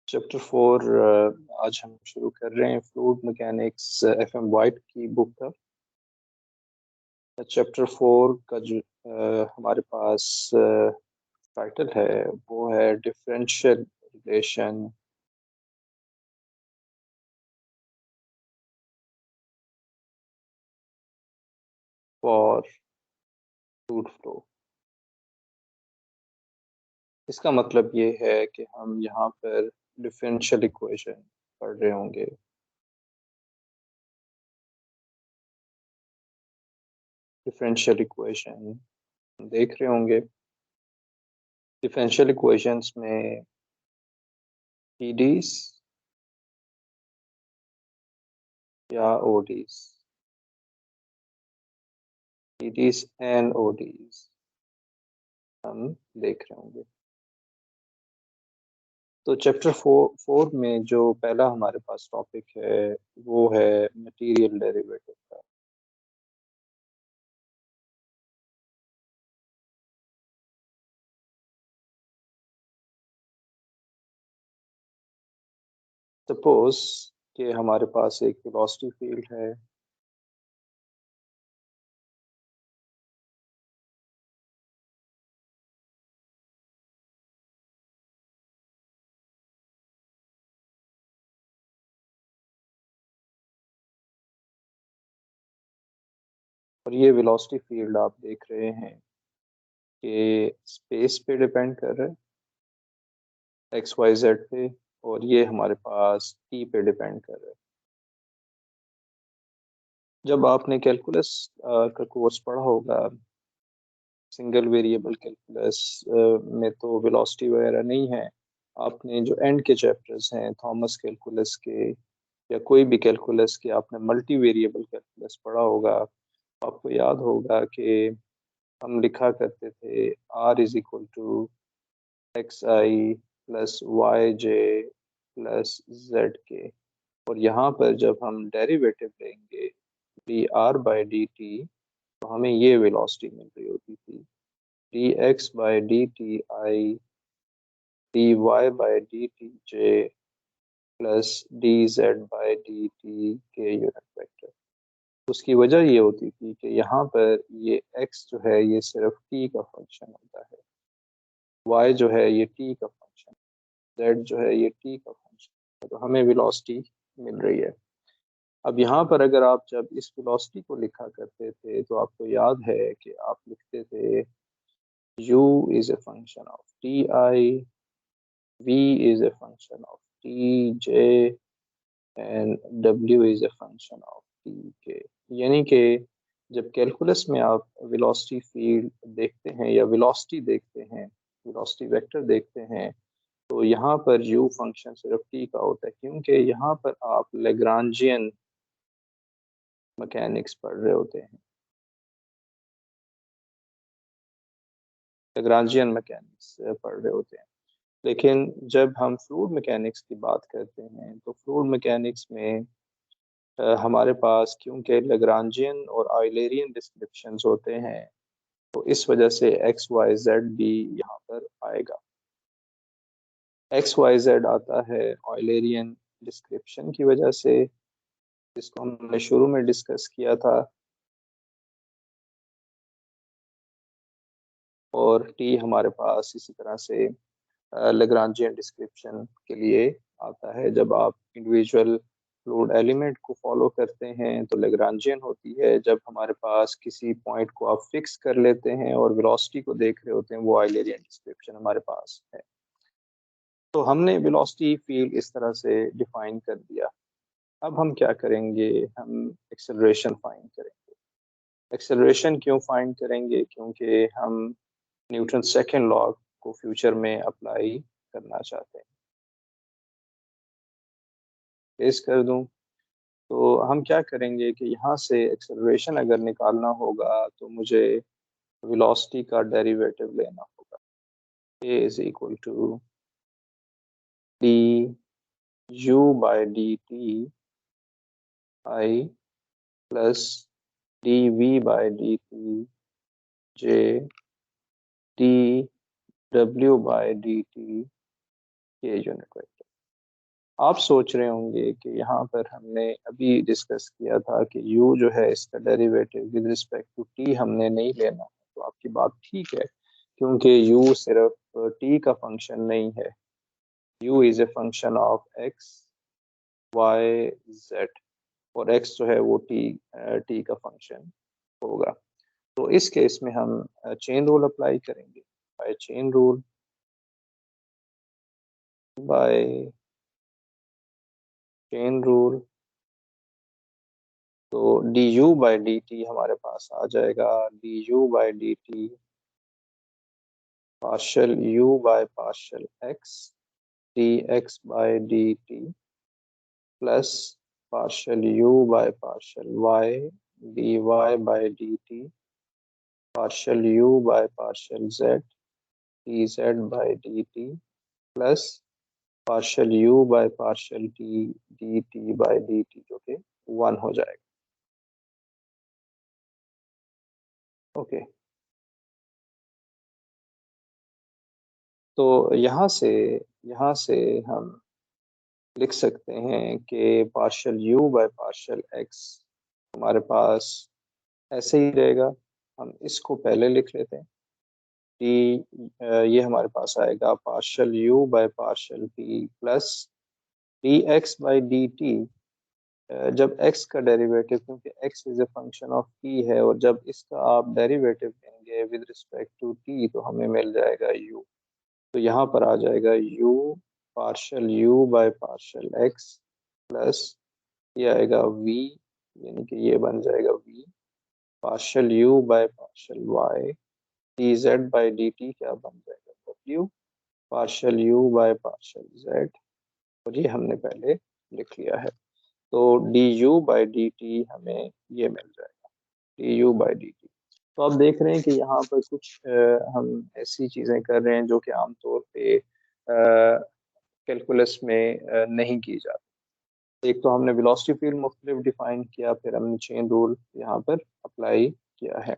Chapter 4 आज हम शुरू कर रहे हैं फ्लूइड मैकेनिक्स FM वाइट की बुक का। चैप्टर 4 का जो हमारे पास टाइटल है वो है differential relation for fluid flow. इसका मतलब ये है कि हम यहाँ पर डिफरेंशियल इक्वेशन पढ़ रहे होंगे। डिफरेंशियल इक्वेशन देख रहे होंगे। डिफरेंशियल इक्वेशंस में PDs या ODs, PDs एंड ODs हम देख रहे होंगे। तो चैप्टर 4 में जो पहला हमारे पास टॉपिक है वो है मटेरियल डेरिवेटिव का। सपोज कि हमारे पास एक वेलोसिटी फील्ड है और ये वेलोसिटी फील्ड आप देख रहे हैं कि स्पेस पे डिपेंड कर रहा है, XYZ पे, और ये हमारे पास T पे डिपेंड कर रहा है। जब आपने कैलकुलस का कोर्स पढ़ा होगा, सिंगल वेरिएबल कैलकुलस में तो वेलोसिटी वगैरह नहीं है। आपने जो एंड के चैप्टर्स हैं थॉमस कैलकुलस के या कोई भी कैलकुलस के, आपने मल्टी वेरिएबल कैलकुलस पढ़ा होगा। आपको याद होगा कि हम लिखा करते थे R is equal to XI plus YJ plus ZK, और यहाँ पर जब हम डेरिवेटिव लेंगे dR/dt तो हमें ये वेलोसिटी मिल रही होती थी dx/dt I dy/dt j plus dz/dt k unit vector. उसकी वजह ये होती थी कि यहाँ पर ये x जो है ये सिर्फ t का फंक्शन होता है, y जो है ये t का फंक्शन, z जो है ये t का फंक्शन है, तो हमें वेलोसिटी मिल रही है। अब यहाँ पर अगर आप जब इस वेलोसिटी को लिखा करते थे तो आपको याद है कि आप लिखते थे u is a function of ti, v is a function of tj and w is a function of tk। यानी कि जब कैलकुलस में आप वेलोसिटी फील्ड देखते हैं या वेलोसिटी देखते हैं, वेलोसिटी वेक्टर देखते हैं, तो यहाँ पर u फंक्शन सिर्फ t का होता है, क्योंकि यहाँ पर आप लेग्रांजियन मैकेनिक्स पढ़ रहे होते हैं। लेग्रांजियन मैकेनिक्स पढ़ रहे होते हैं। लेकिन जब हम फ्लूइड मैकेनिक्स की बात करते हैं तो फ्लूइड मैकेनिक्स में हमारे पास क्योंकि लेग्रांजियन और ऑयलरियन डिस्क्रिप्शंस होते हैं, तो इस वजह से XYZ भी यहाँ पर आएगा। XYZ आता है ऑयलरियन डिस्क्रिप्शन की वजह से, जिसको हमने शुरू में डिस्कस किया था, और T हमारे पास इसी तरह से लेग्रांजियन डिस्क्रिप्शन के लिए आता है। जब आप इंडिविजुअल फ्लूइड एलिमेंट को फॉलो करते हैं तो लेग्रांजियन होती है। जब हमारे पास किसी पॉइंट को आप फिक्स कर लेते हैं और वेलोसिटी को देख रहे होते हैं, वो ऑयलरियन डिस्क्रिप्शन हमारे पास है। तो हमने वेलोसिटी फील्ड इस तरह से डिफाइन कर दिया। अब हम क्या करेंगे, हम एक्सेलरेशन फाइंड करेंगे। एक्सेलरेशन क्यों फाइंड करेंगे? क्योंकि हम न्यूटन सेकेंड लॉ को फ्यूचर में अप्लाई करना चाहते हैं। पेश कर दूं तो हम क्या करेंगे कि यहाँ से एक्सेलरेशन अगर निकालना होगा तो मुझे वेलोसिटी का डेरिवेटिव लेना होगा। a is equal to D you by D T I plus D we by D T J D W by D T के यूनिट वेक्टर। आप सोच रहे होंगे कि यहाँ पर हमने अभी डिस्कस किया था कि u जो है इसका derivative with respect to t हमने नहीं लेना है। तो आपकी बात ठीक है, क्योंकि u सिर्फ t का फंक्शन नहीं है। u is a function of x y z, और x जो है वो t का फंक्शन होगा। तो इस केस में हम चेन रूल अप्लाई करेंगे। By chain rule, by chain rule, तो du बाई डी टी हमारे पास आ जाएगा du by D T partial u by partial x dx by D T plus partial u by partial y dy by D T partial u by partial z dz by D T plus partial u by partial t dt by D T, जो कि 1 हो जाएगा। Okay, तो यहाँ से हम लिख सकते हैं कि partial u by partial x हमारे पास ऐसे ही रहेगा। हम इसको पहले लिख लेते हैं। ये हमारे पास आएगा partial u by partial t plus D x by D T. जब x का डेरिवेटिव, क्योंकि x is a function of t है, और जब इसका आप डेरिवेटिव लेंगे विद रिस्पेक्ट टू t तो हमें मिल जाएगा u। तो यहाँ पर आ जाएगा u partial u by partial x plus ये आएगा v, यानी कि ये बन जाएगा v partial u by partial y dz by dt क्या बन जाएगा w partial u by partial z, और ये हमने पहले लिख लिया है। तो du बाई डी टी हमें ये मिल जाएगा, du बाई डी टी। तो आप देख रहे हैं कि यहाँ पर कुछ हम ऐसी चीज़ें कर रहे हैं जो कि आमतौर पे कैलकुलस में नहीं की जाती। एक तो हमने वेलोसिटी फील्ड मुख्तलिफ डिफाइन किया, फिर हमने चेन रूल यहाँ पर अप्लाई किया है।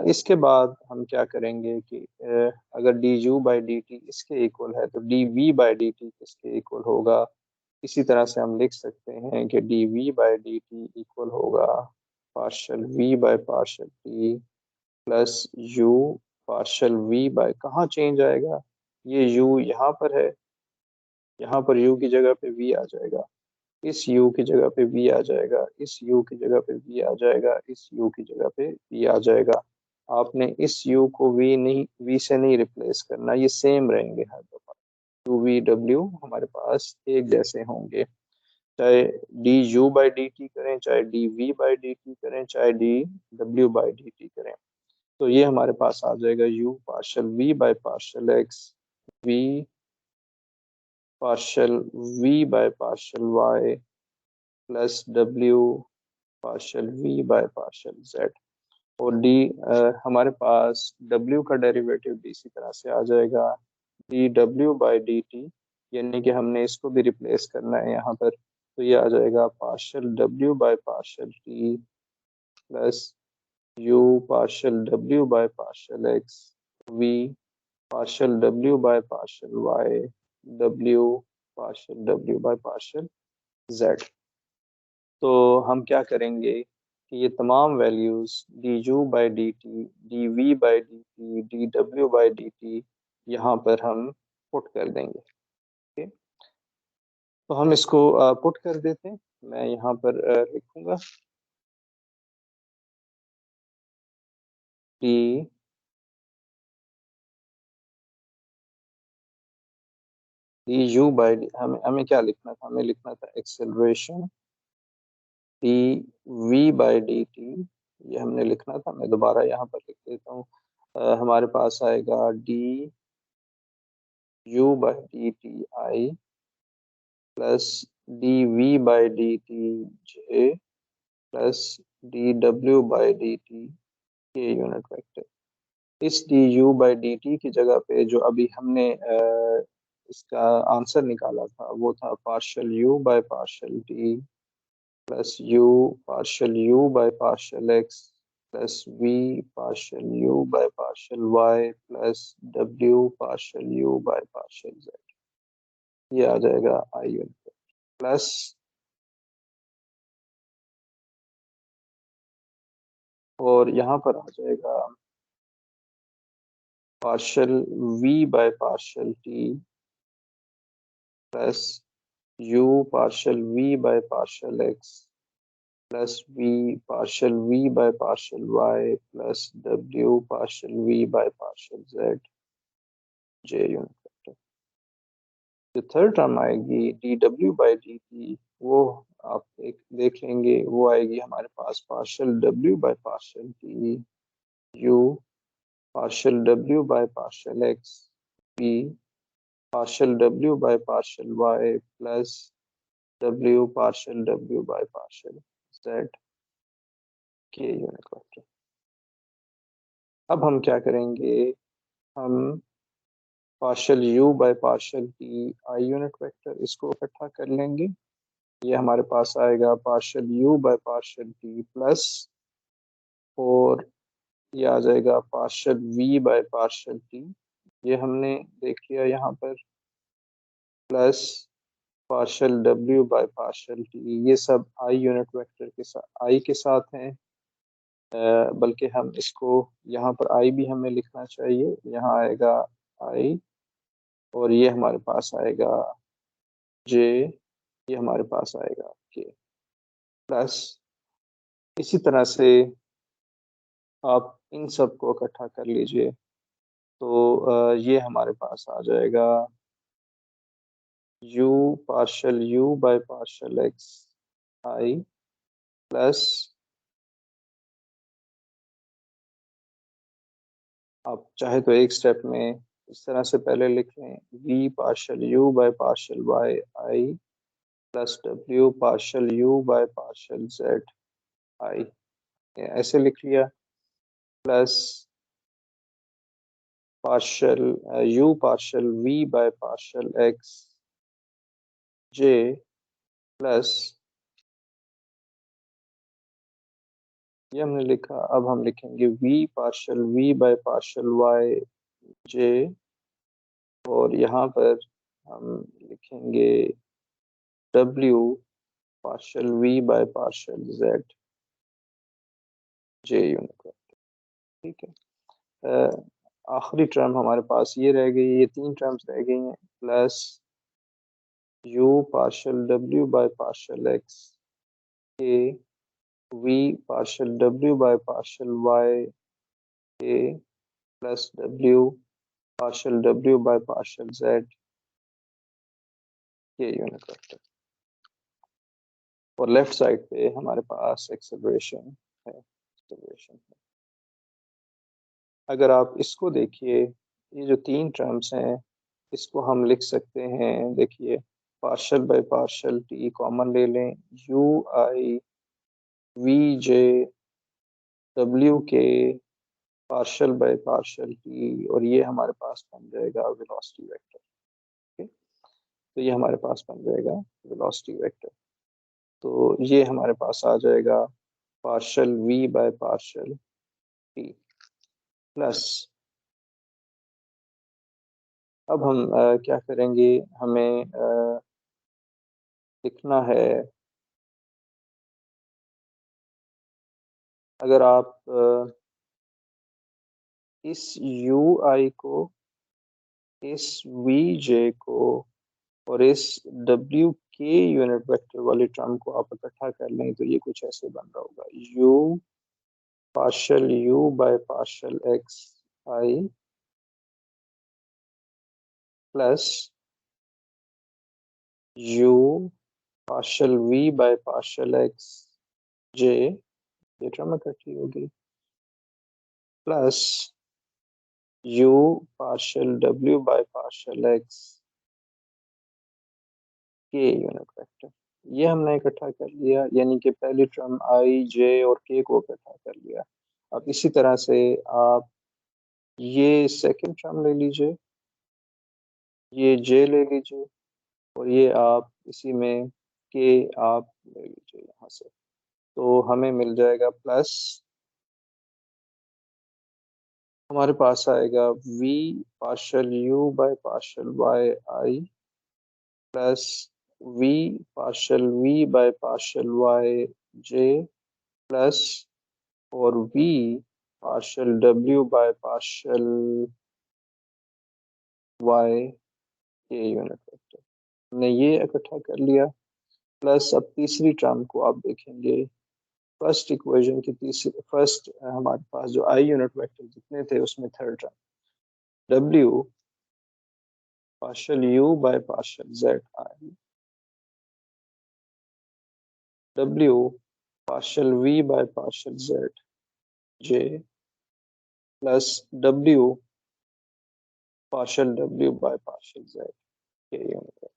इसके बाद हम क्या करेंगे कि अगर D you by D T इसके इक्वल है तो D we by D T किसके इक्वल होगा। इसी तरह से हम लिख सकते हैं कि D we by D T equal होगा partial V by partial T plus you partial V by, कहाँ चेंज आएगा, ये u यहाँ पर है, यहाँ पर u की जगह पे v आ जाएगा, इस u की जगह पे v आ जाएगा, इस u की जगह पे v आ जाएगा, इस u की जगह पे v आ जाएगा। आपने इस u को v से नहीं रिप्लेस करना, ये सेम रहेंगे हर दफा। u v w हमारे पास एक जैसे होंगे, चाहे D you by D T करें, चाहे D we by D T करें, चाहे D W by D T करें। तो ये हमारे पास आ जाएगा u partial v by partial x v partial v by partial y plus w partial v by partial z, और d हमारे पास w का डेरिवेटिव भी इसी तरह से आ जाएगा D W by D t, यानी कि हमने इसको भी रिप्लेस करना है यहाँ पर। तो ये आ जाएगा partial w by partial t plus u partial w by partial x v partial w by partial y w partial w by partial z। तो हम क्या करेंगे कि ये तमाम values D you by D T, D we by D T, D W by D T यहाँ पर हम पुट कर देंगे। ओके, तो हम इसको पुट कर देते हैं। मैं यहाँ पर लिखूंगा D D you by D, हमें हमें क्या लिखना था, हमें लिखना था acceleration D we by D T, ये हमने लिखना था। मैं दोबारा यहाँ पर लिख देता हूँ। हमारे पास आएगा d you by D T I plus D we by D T j plus d W by D T के यूनिट वेक्टर। इस d you by D t की जगह पे जो अभी हमने इसका आंसर निकाला था वो था partial you by partial T plus you partial you by partial x plus v partial you by partial y plus डब्ल्यू partial you by partial z, ये आ जाएगा आई यूनिट प्लस और यहाँ पर आ जाएगा partial v by partial t plus u partial v by partial x plus v partial v by partial y plus w partial v by partial z j unit vector. जो third term आएगी D W by D T, वो आप देख लेंगे, वो आएगी हमारे पास partial w by partial t u partial w by partial x v partial w by partial y plus w partial w by partial z k unit vector. अब हम क्या करेंगे, हम partial u by partial t I unit vector इसको इकट्ठा कर लेंगे। ये हमारे पास आएगा partial u by partial t plus, और ये आ जाएगा partial v by partial t, ये हमने देख लिया यहाँ पर, plus partial w by partial t, ये सब आई यूनिट वेक्टर के साथ, आई के साथ हैं, बल्कि हम इसको यहाँ पर आई भी हमें लिखना चाहिए, यहाँ आएगा आई और ये हमारे पास आएगा जे, ये हमारे पास आएगा के, प्लस इसी तरह से आप इन सब को इकट्ठा कर लीजिए, तो ये हमारे पास आ जाएगा u partial u by partial x I plus, आप चाहे तो एक स्टेप में इस तरह से पहले लिख लें, v partial u by partial y I plus w partial u by partial z आई, ऐसे लिख लिया, plus partial u partial v by partial x j plus, ये हमने लिखा, अब हम लिखेंगे v partial v by partial y j, और यहाँ पर हम लिखेंगे w partial v by partial z j unit vector. ठीक है, आखिरी टर्म हमारे पास ये रह गई, ये तीन टर्म्स रह गई हैं, plus u partial w by partial x के v partial w by partial y के plus w partial w by partial z k unit vector. और लेफ्ट साइड पे हमारे पास एक्सेलरेशन है, अगर आप इसको देखिए, ये जो तीन टर्म्स हैं इसको हम लिख सकते हैं, देखिए partial by partial t common ले लें, यू आई वी जे डब्ल्यू k partial by partial t, और ये हमारे पास बन जाएगा वेलोसिटी वेक्टर। ठीक, तो ये हमारे पास बन जाएगा वेलोसिटी वेक्टर, तो ये हमारे पास आ जाएगा partial v by partial t plus, अब हम क्या करेंगे, हमें लिखना है, अगर आप इस यू आई को, इस वी जे को और इस डब्ल्यू के यूनिट वेक्टर वाली टर्म को आप इकट्ठा कर लें, तो ये कुछ ऐसे बन रहा होगा, U partial you by partial X I plus you partial V by partial X J, ये टर्म इकट्ठी होगी, plus u partial w by partial x के यूनिट वेक्टर, ये हमने इकट्ठा कर लिया, यानी कि पहली टर्म i j और k को इकट्ठा कर लिया। अब इसी तरह से आप ये सेकंड टर्म ले लीजिए, ये j ले लीजिए, और ये आप इसी में k आप ले लीजिए यहाँ से, तो हमें मिल जाएगा, प्लस हमारे पास आएगा v partial u by partial y I plus v partial v by partial y j plus और v partial w by partial y के यूनिट वेक्टर। हमने ये इकट्ठा कर लिया, प्लस अब तीसरी टर्म को आप देखेंगे, फर्स्ट इक्वेशन की तीसरी फर्स्ट हमारे पास जो आई यूनिट वेक्टर जितने थे उसमें third term w partial u by partial z i, w partial v by partial z j plus w partial w by partial z k unit vector.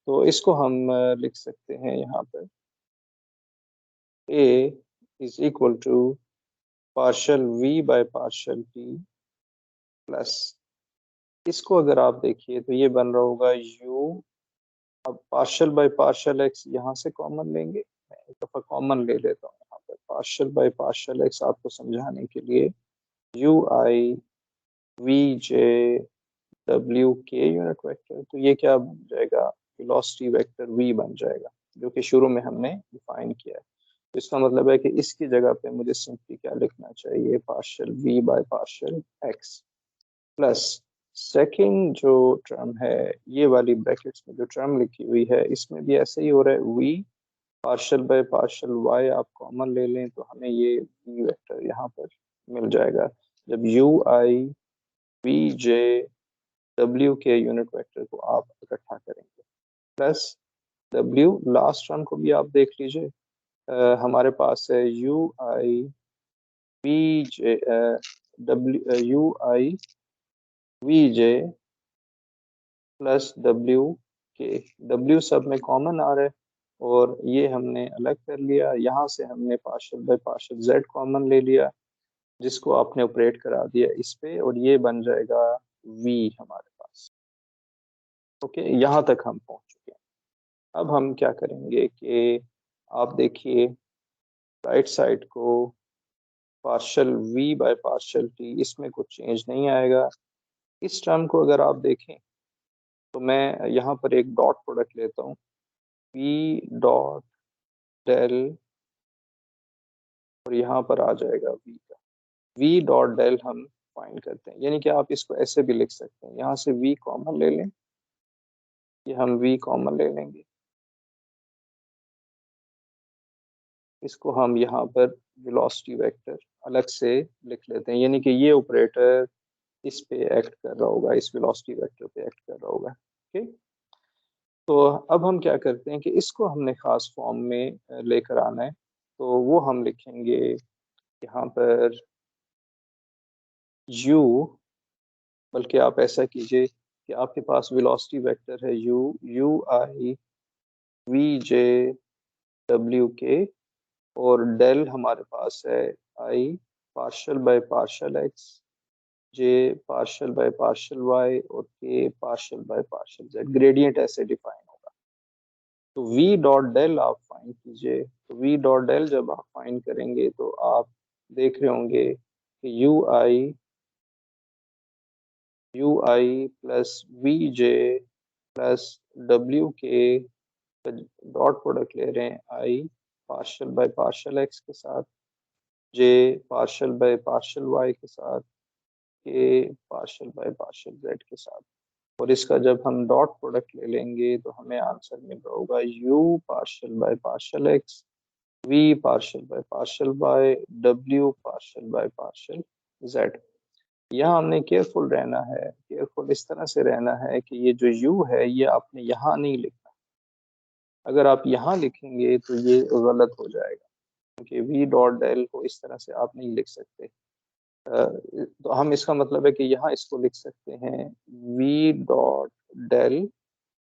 तो इसको हम लिख सकते हैं यहाँ पर a is equal to partial v by partial t plus, इसको अगर आप देखिए तो ये बन रहा होगा u, अब पार्शल बाय पार्शल x यहाँ से कॉमन लेंगे, मैं एक दफ़ा कॉमन ले लेता हूँ यहाँ पर पार्शल बाय पार्शल x आपको समझाने के लिए, u i v j w के यूनिट वेक्टर, तो ये क्या बन जाएगा, वेलोसिटी वेक्टर v बन जाएगा, जो कि शुरू में हमने डिफाइन किया है। तो इसका मतलब है कि इसकी जगह पे मुझे सिंपली क्या लिखना चाहिए, partial v by partial x plus second जो टर्म है, ये वाली ब्रैकेट्स में जो टर्म लिखी हुई है इसमें भी ऐसे ही हो रहा है, v partial by partial y आप कॉमन ले लें तो हमें ये v वेक्टर यहाँ पर मिल जाएगा, जब u i v j w के यूनिट वेक्टर को आप इकट्ठा करेंगे, प्लस w लास्ट टर्म को भी आप देख लीजिए, हमारे पास है u i v j w u i v j plus w के, w सब में कॉमन आ रहा है और ये हमने अलग कर लिया, यहाँ से हमने partial by partial z common ले लिया जिसको आपने ऑपरेट करा दिया इस पे और ये बन जाएगा v हमारे पास। ओके, यहाँ तक हम पहुँच चुके हैं। अब हम क्या करेंगे कि आप देखिए राइट साइड को partial v by partial t, इसमें कुछ चेंज नहीं आएगा। इस टर्म को अगर आप देखें तो मैं यहाँ पर एक डॉट प्रोडक्ट लेता हूँ, v डॉट डेल और यहाँ पर आ जाएगा v का, v डॉट डेल हम फाइंड करते हैं, यानी कि आप इसको ऐसे भी लिख सकते हैं, यहाँ से v कॉमन ले लें, ये हम v कॉमन ले लेंगे, इसको हम यहाँ पर वेलोसिटी वेक्टर अलग से लिख लेते हैं, यानी कि ये ऑपरेटर इस पे एक्ट कर रहा होगा, इस वेलोसिटी वेक्टर पे एक्ट कर रहा होगा। ठीक, तो अब हम क्या करते हैं कि इसको हमने खास फॉर्म में लेकर आना है, तो वो हम लिखेंगे यहाँ पर u, बल्कि आप ऐसा कीजिए कि आपके पास वेलोसिटी वेक्टर है u i v j w k और डेल हमारे पास है i partial by partial x j partial by partial y और k partial by partial z, gradient ऐसे डिफाइन होगा। तो v डॉट डेल आप फाइंड कीजिए, तो v डॉट डेल जब आप फाइंड करेंगे तो आप देख रहे होंगे कि u i plus v j plus w के डॉट प्रोडक्ट ले रहे हैं, i partial by partial x के साथ, j partial by partial y के साथ, k partial by partial z के साथ, और इसका जब हम डॉट प्रोडक्ट ले लेंगे तो हमें आंसर मिल रहा होगा u partial by partial x, v partial by partial y, w partial by partial z। यहाँ हमने केयरफुल रहना है, केयरफुल इस तरह से रहना है कि ये जो u है ये आपने यहाँ नहीं लिखना, अगर आप यहाँ लिखेंगे तो ये गलत हो जाएगा, क्योंकि v डॉट डेल को इस तरह से आप नहीं लिख सकते। तो हम इसका मतलब है कि यहाँ इसको लिख सकते हैं v डॉट डेल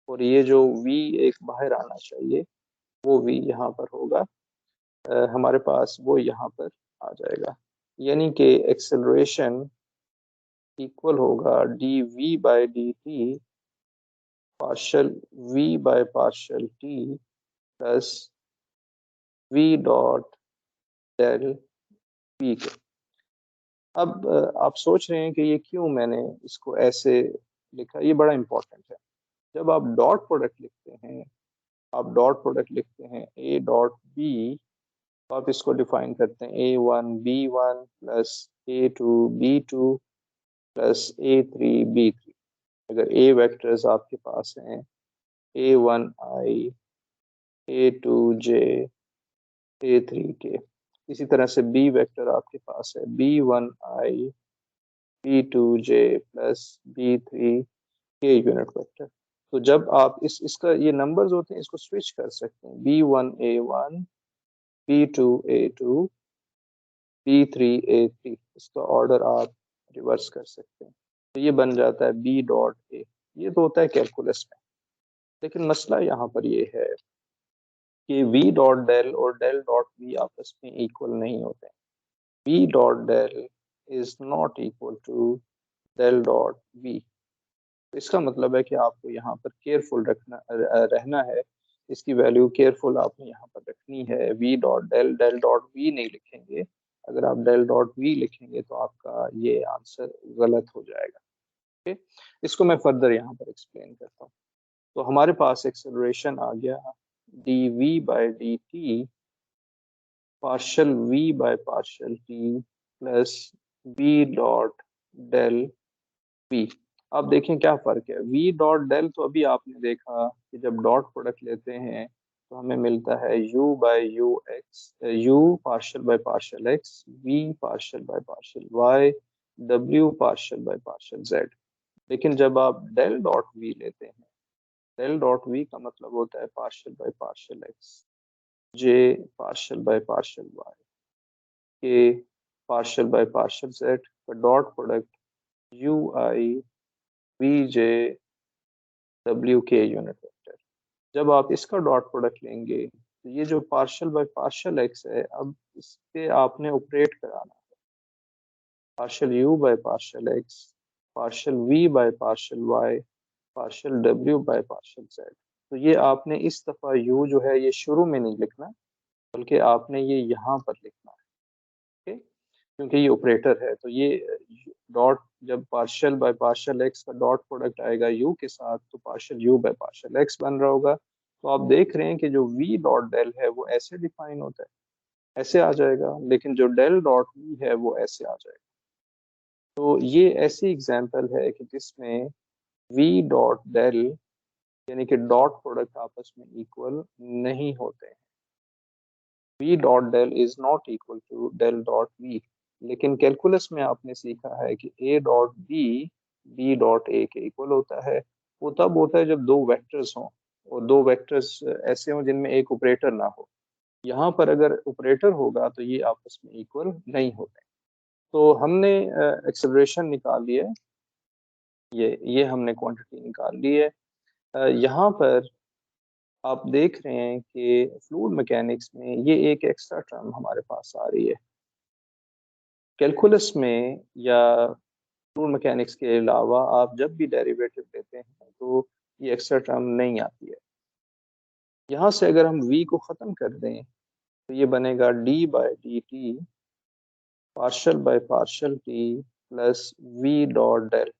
और ये जो v एक बाहर आना चाहिए वो v यहाँ पर होगा, हमारे पास वो यहाँ पर आ जाएगा, यानी कि एक्सेलरेशन इक्वल होगा dv by dt partial v by partial t plus v dot del v के। अब आप सोच रहे हैं कि ये क्यों मैंने इसको ऐसे लिखा, ये बड़ा इंपॉर्टेंट है। जब आप डॉट प्रोडक्ट लिखते हैं, आप डॉट प्रोडक्ट लिखते हैं ए डॉट बी, तो आप इसको डिफाइन करते हैं A1 B1 plus A2 B2 plus A3 B3। अगर ए वेक्टर्स आपके पास हैं A1I A2J A3K, इसी तरह से बी वेक्टर आपके पास है B1I B2J plus B3K unit vector. तो जब आप इसका ये नंबर्स होते हैं, इसको स्विच कर सकते हैं, B1 A1 B2 A2 B3 A3, इसका ऑर्डर आप रिवर्स कर सकते हैं, तो ये बन जाता है B डॉट ए। ये तो होता है कैलकुलस में, लेकिन मसला यहाँ पर ये है कि V डॉट डेल और डेल डॉट V आपस में इक्वल नहीं होते हैं। V dot del is not equal to del dot V। तो इसका मतलब है कि आपको यहाँ पर केयरफुल रहना है, इसकी वैल्यू केयरफुल आपने यहाँ पर रखनी है। V dot del del dot V नहीं लिखेंगे, अगर आप डेल डॉट V लिखेंगे तो आपका ये आंसर गलत हो जाएगा। ओके, इसको मैं फर्दर यहाँ पर एक्सप्लेन करता हूँ। तो हमारे पास एक्सेलरेशन आ गया dV/dt पार्शल V/पार्शल t plus B dot del V। आप देखें क्या फर्क है। V डॉट डेल तो अभी आपने देखा कि जब डॉट प्रोडक्ट लेते हैं तो हमें मिलता है U/UX, U partial by partial x, V partial by partial y, W partial by partial z। लेकिन जब आप डेल डॉट V लेते हैं, डेल डॉट V का मतलब होता है partial by partial x, J partial by partial y, K partial by partial z का dot product UI/VJ/WK unit vector. जब आप इसका डॉट प्रोडक्ट लेंगे तो ये जो पार्शल बाय पार्शल x है, अब इस पे आपने ऑपरेट कराना है। पार्शल U/पार्शल x, पार्शल V/पार्शल y, पार्शल W/पार्शल z। तो ये आपने इस दफ़ा U जो है ये शुरू में नहीं लिखना, बल्कि आपने ये यहाँ पर लिखना है। ओके, क्योंकि ये ऑपरेटर है, तो ये डॉट जब पार्शियल बाय पार्शियल एक्स का डॉट प्रोडक्ट आएगा यू के साथ, तो partial you by partial x बन रहा होगा। तो आप देख रहे हैं कि जो वी डॉट डेल है वो ऐसे डिफाइन होता है, ऐसे आ जाएगा, लेकिन जो डेल डॉट वी है वो ऐसे आ जाएगा। तो ये ऐसी एग्जांपल है कि जिसमें वी डॉट डेल यानी कि डॉट प्रोडक्ट आपस में इक्वल नहीं होते हैं। V dot del is not equal to del dot V। लेकिन कैलकुलस में आपने सीखा है कि A dot B dot A के इक्वल होता है। वो तब होता है जब दो वेक्टर्स हों, और दो वेक्टर्स ऐसे हों जिनमें एक ऑपरेटर ना हो। यहाँ पर अगर ऑपरेटर होगा तो ये आपस में इक्वल नहीं होते। तो हमने एक्सेलरेशन निकाल ली है, ये हमने क्वांटिटी निकाल ली है। यहाँ पर आप देख रहे हैं कि फ्लूइड मैकेनिक्स में ये एक एक्स्ट्रा टर्म हमारे पास आ रही है। कैलकुलस में या फ्लूइड मैकेनिक्स के अलावा आप जब भी डेरिवेटिव लेते हैं तो ये एक्स्ट्रा टर्म नहीं आती है। यहाँ से अगर हम v को ख़त्म कर दें तो ये बनेगा d/dt partial by partial t plus v dot del.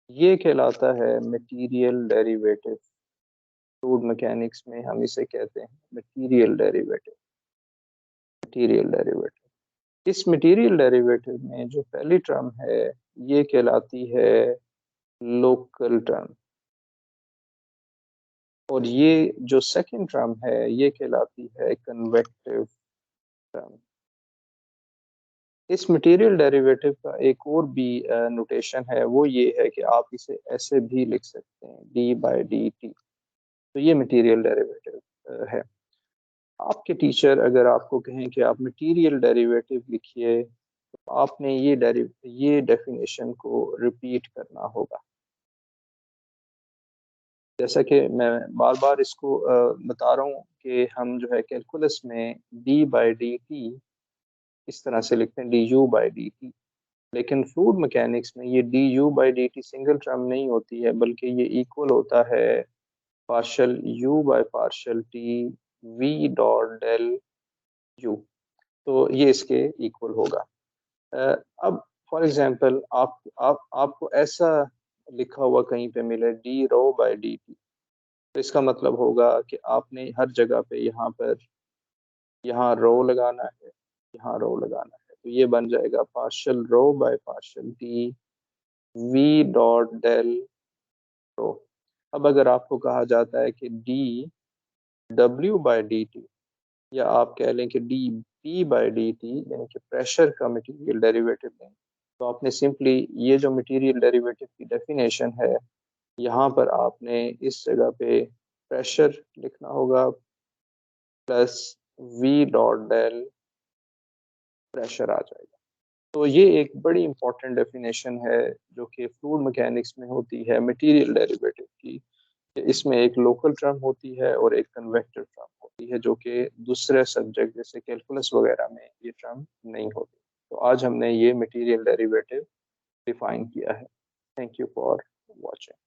ये कहलाता है मटीरियल डेरिवेटिव। फ्लूइड मैकेनिक्स में हम इसे कहते हैं मटीरियल डेरिवेटिव। मटीरियल डेरिवेटिव, इस मटीरियल डेरिवेटिव में जो पहली टर्म है ये कहलाती है लोकल टर्म, और ये जो सेकंड टर्म है ये कहलाती है कन्वेक्टिव टर्म। इस मटेरियल डेरिवेटिव का एक और भी नोटेशन है, वो ये है कि आप इसे ऐसे भी लिख सकते हैं d/dt। तो ये मटेरियल डेरिवेटिव है। आपके टीचर अगर आपको कहें कि आप मटेरियल डेरिवेटिव लिखिए, तो आपने ये डेफिनेशन को रिपीट करना होगा। जैसा कि मैं बार बार इसको बता रहा हूँ कि हम जो है कैलकुलस में d/dt इस तरह से लिखते हैं du/dt, लेकिन फ्लूइड मैकेनिक्स में ये du/dt सिंगल टर्म नहीं होती है, बल्कि ये इक्वल होता है पार्शल u/पार्शल t v dot del u। तो ये इसके इक्वल होगा। अब फॉर एग्जांपल आपको ऐसा लिखा हुआ कहीं पे मिले डी रो बाय डी टी, तो इसका मतलब होगा कि आपने हर जगह पे यहाँ पर यहाँ रो लगाना है, यहाँ रो लगाना है, तो ये बन जाएगा partial rho by partial t v dot del rho. अब अगर आपको कहा जाता है कि डी डब्ल्यू बाय डी टी, या आप कह लें कि d p by D t, यानी कि प्रेशर का मटेरियल डेरिवेटिव लें, तो आपने सिंपली ये जो मटेरियल डेरिवेटिव की डेफिनेशन है, यहाँ पर आपने इस जगह पे प्रेशर लिखना होगा plus V dot del pressure आ जाएगा। तो ये एक बड़ी इंपॉर्टेंट डेफिनेशन है जो कि फ्लूइड मैकेनिक्स में होती है मटेरियल डेरिवेटिव की। इसमें एक लोकल टर्म होती है और एक कन्वेक्टर टर्म होती है, जो कि दूसरे सब्जेक्ट जैसे कैलकुलस वगैरह में ये टर्म नहीं होती। तो आज हमने ये मटेरियल डेरिवेटिव डिफाइन किया है। Thank you for watching.